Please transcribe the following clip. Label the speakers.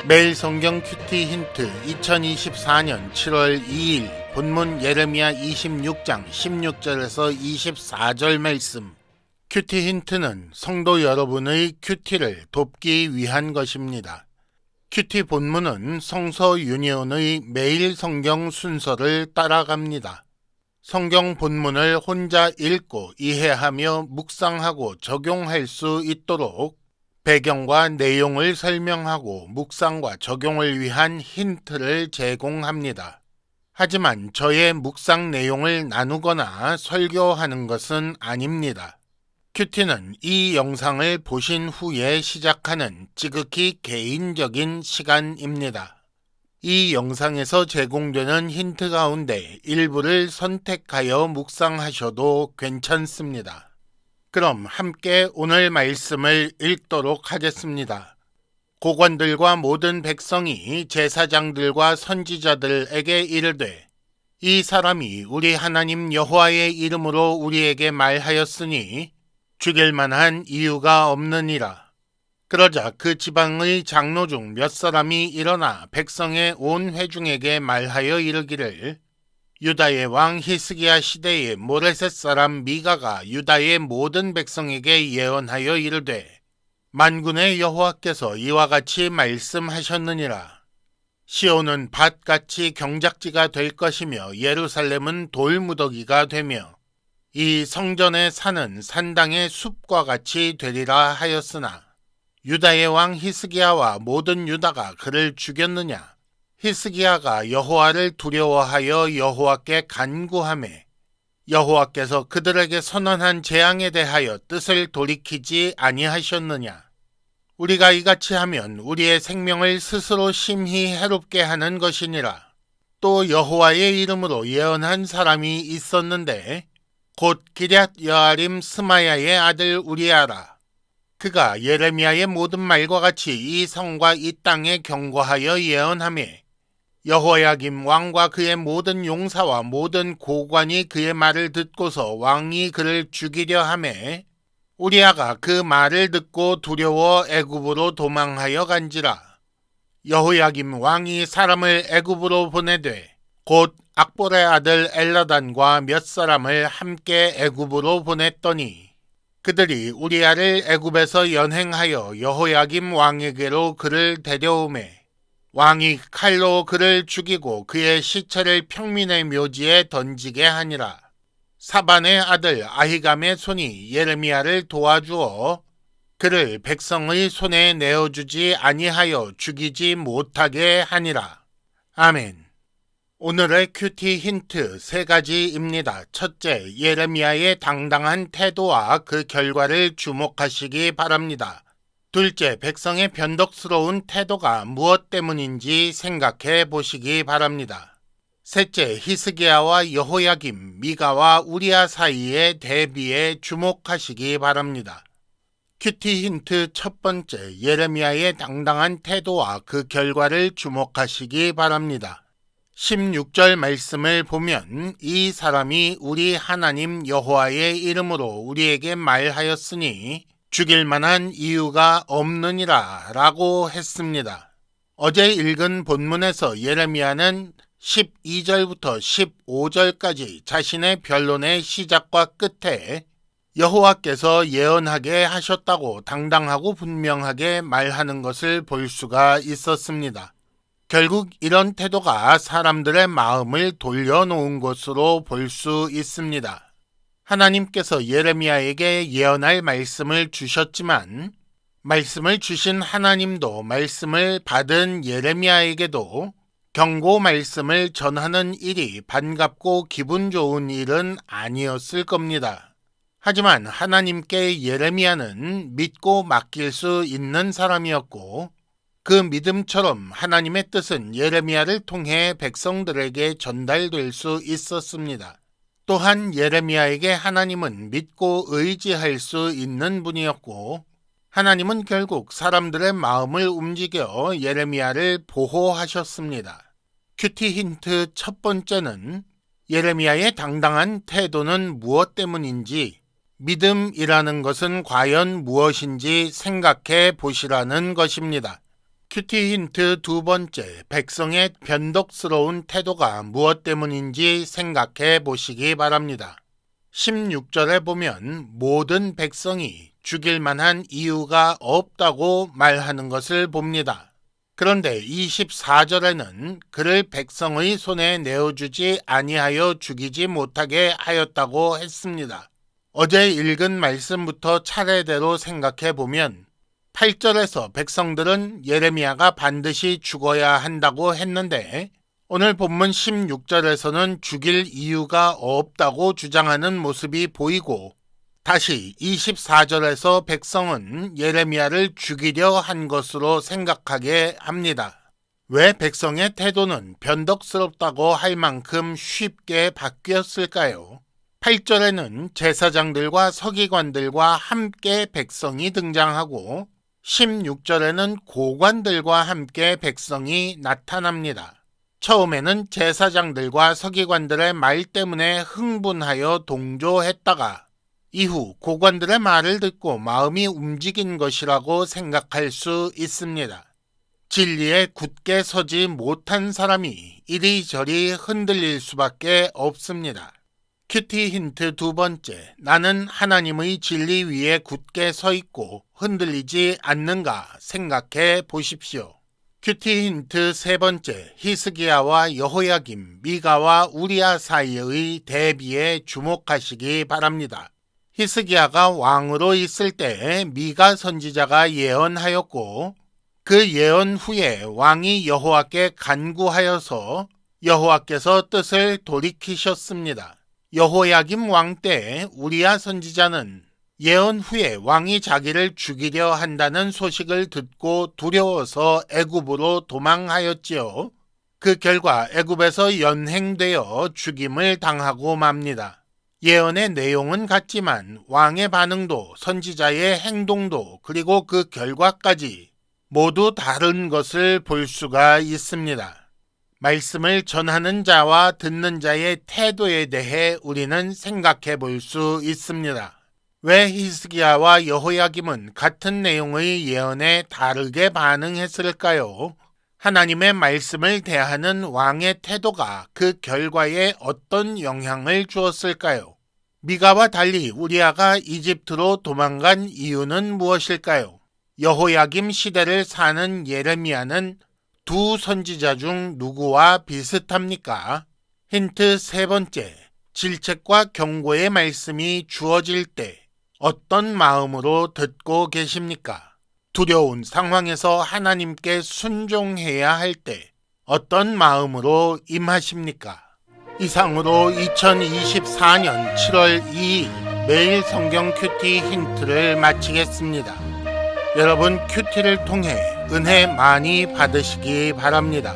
Speaker 1: 매일 성경 큐티 힌트 2024년 7월 2일 본문 예레미야 26장 16절에서 24절 말씀. 큐티 힌트는 성도 여러분의 큐티를 돕기 위한 것입니다. 큐티 본문은 성서 유니온의 매일 성경 순서를 따라갑니다. 성경 본문을 혼자 읽고 이해하며 묵상하고 적용할 수 있도록 배경과 내용을 설명하고 묵상과 적용을 위한 힌트를 제공합니다. 하지만 저의 묵상 내용을 나누거나 설교하는 것은 아닙니다. 큐티는 이 영상을 보신 후에 시작하는 지극히 개인적인 시간입니다. 이 영상에서 제공되는 힌트 가운데 일부를 선택하여 묵상하셔도 괜찮습니다. 그럼 함께 오늘 말씀을 읽도록 하겠습니다. 고관들과 모든 백성이 제사장들과 선지자들에게 이르되, 이 사람이 우리 하나님 여호와의 이름으로 우리에게 말하였으니 죽일 만한 이유가 없느니라. 그러자 그 지방의 장로 중 몇 사람이 일어나 백성의 온 회중에게 말하여 이르기를, 유다의 왕 히스기야 시대에 모레셋 사람 미가가 유다의 모든 백성에게 예언하여 이르되, 만군의 여호와께서 이와 같이 말씀하셨느니라. 시온은 밭같이 경작지가 될 것이며 예루살렘은 돌무더기가 되며 이 성전의 산은 산당의 숲과 같이 되리라 하였으나, 유다의 왕 히스기야와 모든 유다가 그를 죽였느냐? 히스기야가 여호와를 두려워하여 여호와께 간구하매 여호와께서 그들에게 선언한 재앙에 대하여 뜻을 돌이키지 아니하셨느냐? 우리가 이같이 하면 우리의 생명을 스스로 심히 해롭게 하는 것이니라. 또 여호와의 이름으로 예언한 사람이 있었는데 곧 기럇 여아림 스마야의 아들 우리아라. 그가 예레미야의 모든 말과 같이 이 성과 이 땅에 경고하여 예언하매 여호야김 왕과 그의 모든 용사와 모든 고관이 그의 말을 듣고서 왕이 그를 죽이려 하매 우리아가 그 말을 듣고 두려워 애굽으로 도망하여 간지라. 여호야김 왕이 사람을 애굽으로 보내되 곧 악볼의 아들 엘라단과 몇 사람을 함께 애굽으로 보냈더니 그들이 우리아를 애굽에서 연행하여 여호야김 왕에게로 그를 데려오매 왕이 칼로 그를 죽이고 그의 시체를 평민의 묘지에 던지게 하니라. 사반의 아들 아히감의 손이 예레미야를 도와주어 그를 백성의 손에 내어주지 아니하여 죽이지 못하게 하니라. 아멘. 오늘의 큐티 힌트 3가지입니다. 첫째, 예레미야의 당당한 태도와 그 결과를 주목하시기 바랍니다. 둘째, 백성의 변덕스러운 태도가 무엇 때문인지 생각해 보시기 바랍니다. 셋째, 히스기야와 여호야김, 미가와 우리아 사이의 대비에 주목하시기 바랍니다. 큐티 힌트 첫 번째, 예레미야의 당당한 태도와 그 결과를 주목하시기 바랍니다. 16절 말씀을 보면 이 사람이 우리 하나님 여호와의 이름으로 우리에게 말하였으니 죽일 만한 이유가 없느니라 라고 했습니다. 어제 읽은 본문에서 예레미야는 12절부터 15절까지 자신의 변론의 시작과 끝에 여호와께서 예언하게 하셨다고 당당하고 분명하게 말하는 것을 볼 수가 있었습니다. 결국 이런 태도가 사람들의 마음을 돌려놓은 것으로 볼 수 있습니다. 하나님께서 예레미야에게 예언할 말씀을 주셨지만 말씀을 주신 하나님도 말씀을 받은 예레미야에게도 경고 말씀을 전하는 일이 반갑고 기분 좋은 일은 아니었을 겁니다. 하지만 하나님께 예레미야는 믿고 맡길 수 있는 사람이었고 그 믿음처럼 하나님의 뜻은 예레미야를 통해 백성들에게 전달될 수 있었습니다. 또한 예레미야에게 하나님은 믿고 의지할 수 있는 분이었고 하나님은 결국 사람들의 마음을 움직여 예레미야를 보호하셨습니다. 큐티 힌트 첫 번째는 예레미야의 당당한 태도는 무엇 때문인지, 믿음이라는 것은 과연 무엇인지 생각해 보시라는 것입니다. 큐티 힌트 두 번째, 백성의 변덕스러운 태도가 무엇 때문인지 생각해 보시기 바랍니다. 16절에 보면 모든 백성이 죽일 만한 이유가 없다고 말하는 것을 봅니다. 그런데 24절에는 그를 백성의 손에 내어주지 아니하여 죽이지 못하게 하였다고 했습니다. 어제 읽은 말씀부터 차례대로 생각해 보면 8절에서 백성들은 예레미야가 반드시 죽어야 한다고 했는데 오늘 본문 16절에서는 죽일 이유가 없다고 주장하는 모습이 보이고 다시 24절에서 백성은 예레미야를 죽이려 한 것으로 생각하게 합니다. 왜 백성의 태도는 변덕스럽다고 할 만큼 쉽게 바뀌었을까요? 8절에는 제사장들과 서기관들과 함께 백성이 등장하고 16절에는 고관들과 함께 백성이 나타납니다. 처음에는 제사장들과 서기관들의 말 때문에 흥분하여 동조했다가 이후 고관들의 말을 듣고 마음이 움직인 것이라고 생각할 수 있습니다. 진리에 굳게 서지 못한 사람이 이리저리 흔들릴 수밖에 없습니다. 큐티 힌트 두 번째, 나는 하나님의 진리 위에 굳게 서 있고 흔들리지 않는가 생각해 보십시오. 큐티 힌트 세 번째, 히스기야와 여호야김, 미가와 우리야 사이의 대비에 주목하시기 바랍니다. 히스기야가 왕으로 있을 때 미가 선지자가 예언하였고 그 예언 후에 왕이 여호와께 간구하여서 여호와께서 뜻을 돌이키셨습니다. 여호야김 왕 때 우리야 선지자는 예언 후에 왕이 자기를 죽이려 한다는 소식을 듣고 두려워서 애굽으로 도망하였지요. 그 결과 애굽에서 연행되어 죽임을 당하고 맙니다. 예언의 내용은 같지만 왕의 반응도 선지자의 행동도 그리고 그 결과까지 모두 다른 것을 볼 수가 있습니다. 말씀을 전하는 자와 듣는 자의 태도에 대해 우리는 생각해 볼 수 있습니다. 왜 히스기야와 여호야김은 같은 내용의 예언에 다르게 반응했을까요? 하나님의 말씀을 대하는 왕의 태도가 그 결과에 어떤 영향을 주었을까요? 미가와 달리 우리야가 이집트로 도망간 이유는 무엇일까요? 여호야김 시대를 사는 예레미야는 두 선지자 중 누구와 비슷합니까? 힌트 세 번째, 질책과 경고의 말씀이 주어질 때 어떤 마음으로 듣고 계십니까? 두려운 상황에서 하나님께 순종해야 할 때 어떤 마음으로 임하십니까? 이상으로 2024년 7월 2일 매일 성경 큐티 힌트를 마치겠습니다. 여러분 큐티를 통해 은혜 많이 받으시기 바랍니다.